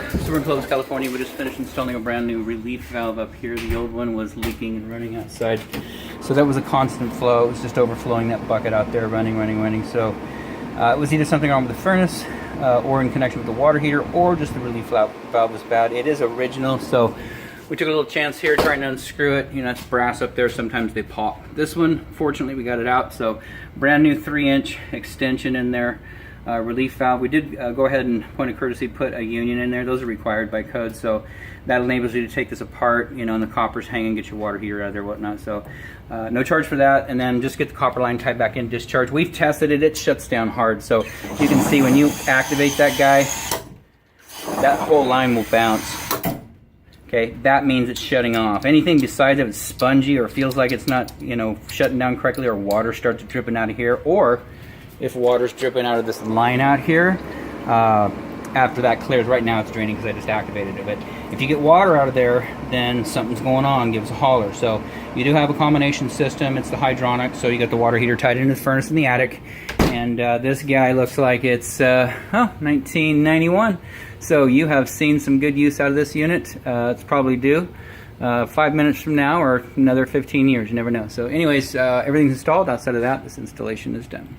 So we're in Clovis, California. We just finished installing a brand new relief valve up here. The old one was leaking and running outside. So that was a constant flow. It was just overflowing that bucket out there, running. So it was either something wrong with the furnace or in connection with the water heater, or just the relief valve was bad. It is original, so we took a little chance here trying to unscrew it. You know, it's brass up there. Sometimes they pop. This one, fortunately, we got it out. So brand new 3-inch extension in there. Relief valve. We did go ahead and, point of courtesy, put a union in there. Those are required by code, so that enables you to take this apart, you know, and the copper's hanging, get your water heater out of there, whatnot. So no charge for that, and then just get the copper line tied back in, discharge. We've tested it. It shuts down hard, so you can see when you activate that guy, that whole line will bounce. Okay, that means it's shutting off. Anything besides if it's spongy or feels like it's not, you know, shutting down correctly, or water starts dripping out of here, or if water's dripping out of this line out here, after that clears. Right now it's draining because I just activated it, but if you get water out of there, then something's going on. Give us a holler. So you do have a combination system. It's the hydronic, so you got the water heater tied into the furnace in the attic, and this guy looks like it's 1991. So you have seen some good use out of this unit. It's probably due 5 minutes from now, or another 15 years, you never know. So anyways, everything's installed. Outside of that, this installation is done.